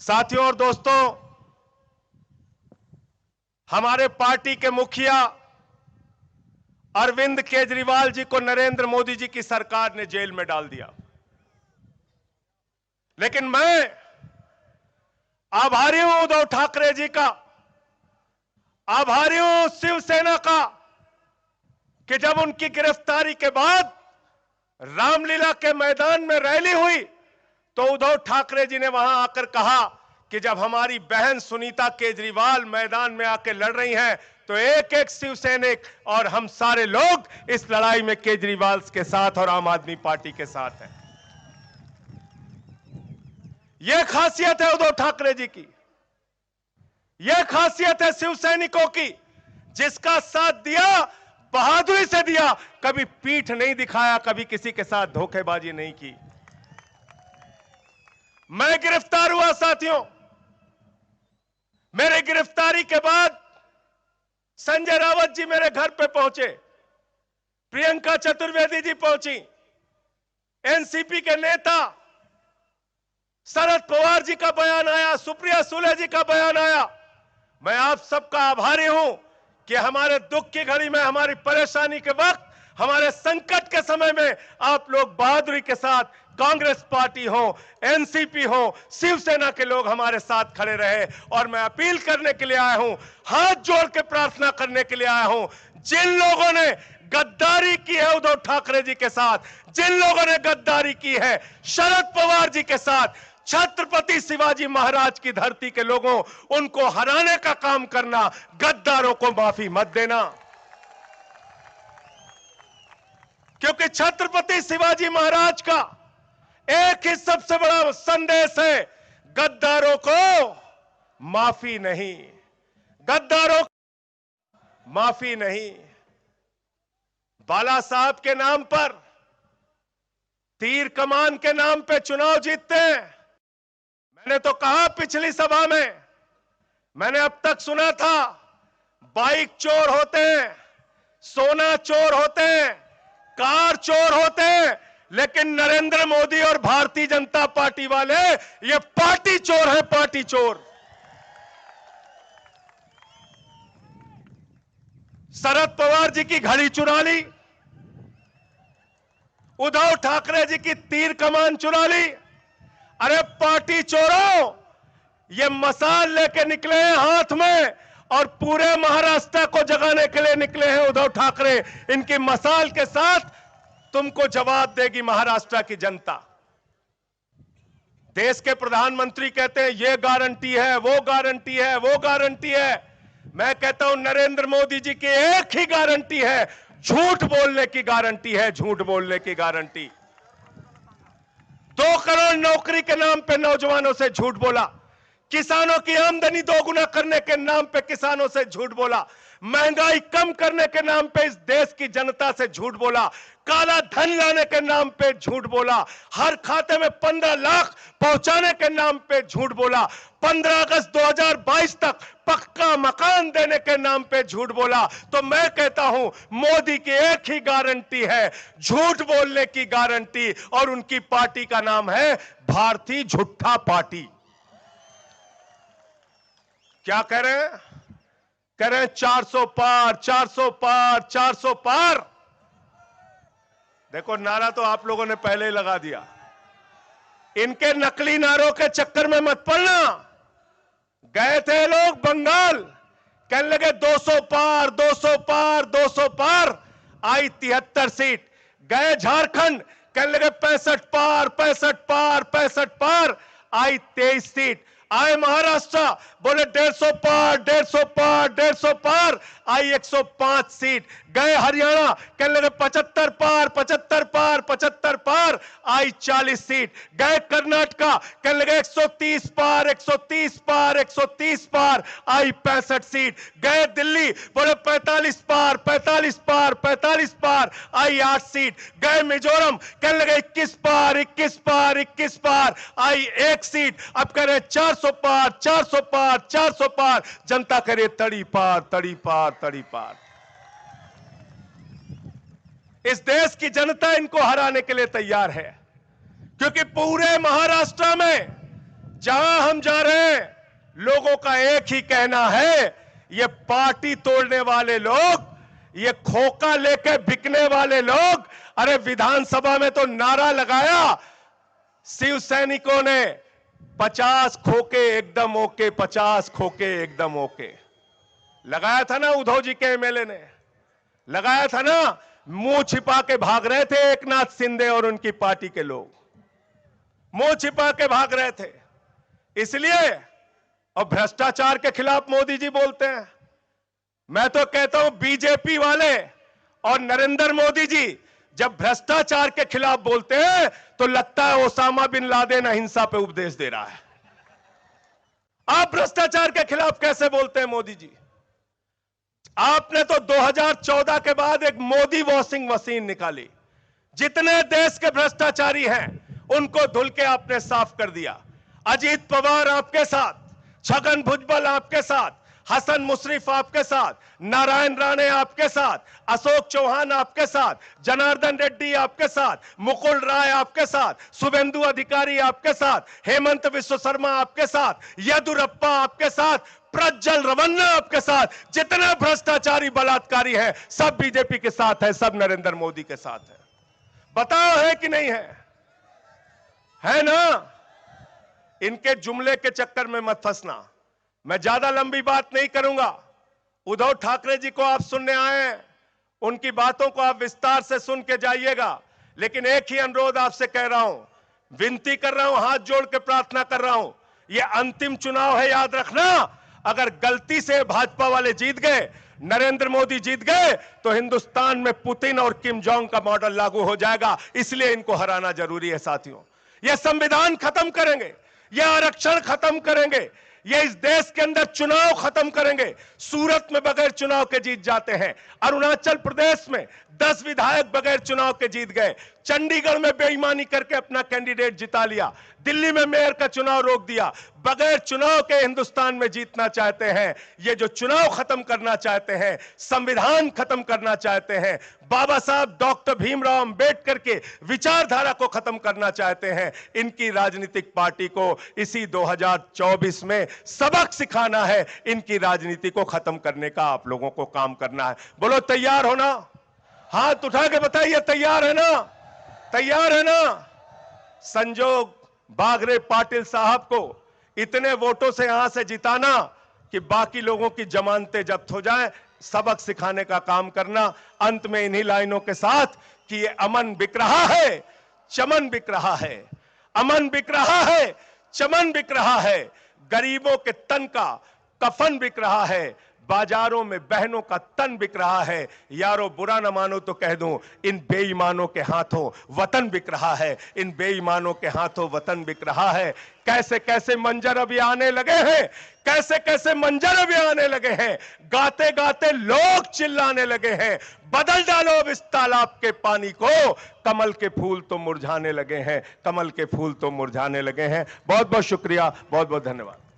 साथियों और दोस्तों, हमारे पार्टी के मुखिया अरविंद केजरीवाल जी को नरेंद्र मोदी जी की सरकार ने जेल में डाल दिया। लेकिन मैं आभारी हूं उद्धव ठाकरे जी का, आभारी हूं शिवसेना का कि जब उनकी गिरफ्तारी के बाद रामलीला के मैदान में रैली हुई तो उद्धव ठाकरे जी ने वहां आकर कहा कि जब हमारी बहन सुनीता केजरीवाल मैदान में आकर लड़ रही हैं तो एक एक शिवसैनिक और हम सारे लोग इस लड़ाई में केजरीवाल के साथ और आम आदमी पार्टी के साथ हैं। यह खासियत है उद्धव ठाकरे जी की, यह खासियत है शिवसैनिकों की, जिसका साथ दिया बहादुरी से दिया, कभी पीठ नहीं दिखाया, कभी किसी के साथ धोखेबाजी नहीं की। मैं गिरफ्तार हुआ साथियों, मेरे गिरफ्तारी के बाद संजय रावत जी मेरे घर पे पहुंचे, प्रियंका चतुर्वेदी जी पहुंची, एनसीपी के नेता शरद पवार जी का बयान आया, सुप्रिया सुले जी का बयान आया। मैं आप सबका आभारी हूं कि हमारे दुख की घड़ी में, हमारी परेशानी के वक्त, हमारे संकट के समय में आप लोग बहादुरी के साथ, कांग्रेस पार्टी हो, एनसीपी हो, शिवसेना के लोग हमारे साथ खड़े रहे। और मैं अपील करने के लिए आया हूं, हाथ जोड़ के प्रार्थना करने के लिए आया हूं, जिन लोगों ने गद्दारी की है उद्धव ठाकरे जी के साथ, जिन लोगों ने गद्दारी की है शरद पवार जी के साथ, छत्रपति शिवाजी महाराज की धरती के लोगों, उनको हराने का काम करना, गद्दारों को माफी मत देना। क्योंकि छत्रपति शिवाजी महाराज का एक ही सबसे बड़ा संदेश है, गद्दारों को माफी नहीं, गद्दारों को माफी नहीं। बाला साहब के नाम पर, तीर कमान के नाम पे चुनाव जीतते हैं। मैंने तो कहा पिछली सभा में, मैंने अब तक सुना था बाइक चोर होते हैं, सोना चोर होते हैं, कार चोर होते हैं, लेकिन नरेंद्र मोदी और भारतीय जनता पार्टी वाले ये पार्टी चोर है, पार्टी चोर। शरद पवार जी की घड़ी चुरा ली, उद्धव ठाकरे जी की तीर कमान चुरा ली। अरे पार्टी चोरों, ये मसाल लेके निकले हैं हाथ में और पूरे महाराष्ट्र को जगाने के लिए निकले हैं उद्धव ठाकरे। इनकी मसाल के साथ तुमको जवाब देगी महाराष्ट्र की जनता। देश के प्रधानमंत्री कहते हैं ये गारंटी है, वो गारंटी है, वो गारंटी है। मैं कहता हूं नरेंद्र मोदी जी की एक ही गारंटी है, झूठ बोलने की गारंटी है, झूठ बोलने की गारंटी। 2 करोड़ नौकरी के नाम पे नौजवानों से झूठ बोला, किसानों की आमदनी दोगुना करने के नाम पे किसानों से झूठ बोला, महंगाई कम करने के नाम पे इस देश की जनता से झूठ बोला, काला धन लाने के नाम पे झूठ बोला, हर खाते में 15 लाख पहुंचाने के नाम पे झूठ बोला, 15 अगस्त 2022 तक पक्का मकान देने के नाम पे झूठ बोला। तो मैं कहता हूं मोदी की एक ही गारंटी है, झूठ बोलने की गारंटी, और उनकी पार्टी का नाम है भारतीय झूठा पार्टी। क्या कह रहे हैं? कह रहे हैं 400 पार, 400 पार, 400 पार। देखो नारा तो आप लोगों ने पहले ही लगा दिया, इनके नकली नारों के चक्कर में मत पड़ना। गए थे लोग बंगाल, कहने लगे 200 पार, 200 पार, 200 पार, आई 73 सीट। गए झारखंड, कहने लगे 65 पार, 65 पार, 65 पार, आई 23 सीट। आए महाराष्ट्र, बोले 150 पार, 150 पार, 150 पार, आई 105 सीट। गए हरियाणा, कहने लगे 75 पार, 75 पार, 75 पार, आई 40 सीट। गए कर्नाटका, कहने लगे 130 पार, 130 पार, 130 पार, आई 65 सीट। गए दिल्ली, बोले 45 पार, 45 पार, 45 पार, आई 8 सीट। गए मिजोरम, कहने लगे 21 पार, 21 पार, 21 पार, आई 1 सीट। अब कह रहे 400 पार, 400 पार, 400 पार, जनता करे तड़ी पार, तड़ी पार, तड़ी पार। इस देश की जनता इनको हराने के लिए तैयार है, क्योंकि पूरे महाराष्ट्र में जहां हम जा रहे हैं, लोगों का एक ही कहना है, ये पार्टी तोड़ने वाले लोग, ये खोखा लेके बिकने वाले लोग, अरे विधानसभा में तो नारा लगाया शिव सैनिकों ने, 50 खोके एकदम ओके, 50 खोके एकदम ओके। लगाया था ना उद्धव जी के एमएलए ने, लगाया था ना। मुंह छिपा के भाग रहे थे एक नाथ शिंदे और उनकी पार्टी के लोग, मुंह छिपा के भाग रहे थे। इसलिए और भ्रष्टाचार के खिलाफ मोदी जी बोलते हैं। मैं तो कहता हूं बीजेपी वाले और नरेंद्र मोदी जी जब भ्रष्टाचार के खिलाफ बोलते हैं तो लगता है ओसामा बिन लादेन अहिंसा पे उपदेश दे रहा है। आप भ्रष्टाचार के खिलाफ कैसे बोलते हैं मोदी जी? आपने तो 2014 के बाद एक मोदी वॉशिंग मशीन निकाली, जितने देश के भ्रष्टाचारी हैं उनको धुल के आपने साफ कर दिया। अजीत पवार आपके साथ, छगन भुजबल आपके साथ, हसन मुशर्रफ आपके साथ, नारायण राणे आपके साथ, अशोक चौहान आपके साथ, जनार्दन रेड्डी आपके साथ, मुकुल राय आपके साथ, शुभेंदु अधिकारी आपके साथ, हेमंत विश्व शर्मा आपके साथ, येदुरप्पा आपके साथ, प्रज्वल रवन्ना आपके साथ। जितने भ्रष्टाचारी बलात्कारी हैं सब बीजेपी के साथ है, सब नरेंद्र मोदी के साथ है। बताओ है कि नहीं है ना? इनके जुमले के चक्कर में मत फंसना। मैं ज्यादा लंबी बात नहीं करूंगा। उद्धव ठाकरे जी को आप सुनने आए हैं, उनकी बातों को आप विस्तार से सुन के जाइएगा। लेकिन एक ही अनुरोध आपसे कह रहा हूं, विनती कर रहा हूं, हाथ जोड़ के प्रार्थना कर रहा हूं, यह अंतिम चुनाव है, याद रखना। अगर गलती से भाजपा वाले जीत गए, नरेंद्र मोदी जीत गए, तो हिंदुस्तान में पुतिन और किम जोंग का मॉडल लागू हो जाएगा। इसलिए इनको हराना जरूरी है साथियों। यह संविधान खत्म करेंगे, यह आरक्षण खत्म करेंगे, ये इस देश के अंदर चुनाव खत्म करेंगे। सूरत में बगैर चुनाव के जीत जाते हैं, अरुणाचल प्रदेश में 10 विधायक बगैर चुनाव के जीत गए, चंडीगढ़ में बेईमानी करके अपना कैंडिडेट जिता लिया, दिल्ली में मेयर का चुनाव रोक दिया। बगैर चुनाव के हिंदुस्तान में जीतना चाहते हैं। ये जो चुनाव खत्म करना चाहते हैं, संविधान खत्म करना चाहते हैं, बाबा साहब डॉक्टर भीमराव अंबेडकर के विचारधारा को खत्म करना चाहते हैं, इनकी राजनीतिक पार्टी को इसी 2024 में सबक सिखाना है। इनकी राजनीति को खत्म करने का आप लोगों को काम करना है। बोलो तैयार हो ना? हाथ उठा के बताइए, तैयार है ना? तैयार है ना? संजोग बागरे पाटिल साहब को इतने वोटों से यहां से जिताना कि बाकी लोगों की जमानतें जब्त हो जाएं, सबक सिखाने का काम करना। अंत में इन्हीं लाइनों के साथ कि ये अमन बिक रहा है, चमन बिक रहा है, अमन बिक रहा है, चमन बिक रहा है, गरीबों के तन का कफन बिक रहा है, बाजारों में बहनों का तन बिक रहा है। यारो बुरा न मानो तो कह दूं, इन बेईमानों के हाथों वतन बिक रहा है, इन बेईमानों के हाथों वतन बिक रहा है। कैसे कैसे मंजर अभी आने लगे हैं, कैसे कैसे मंजर अभी आने लगे हैं। गाते गाते लोग चिल्लाने लगे हैं, बदल डालो अब इस तालाब के पानी को, कमल के फूल तो मुरझाने लगे हैं, कमल के फूल तो मुरझाने लगे हैं। बहुत बहुत शुक्रिया, बहुत बहुत धन्यवाद।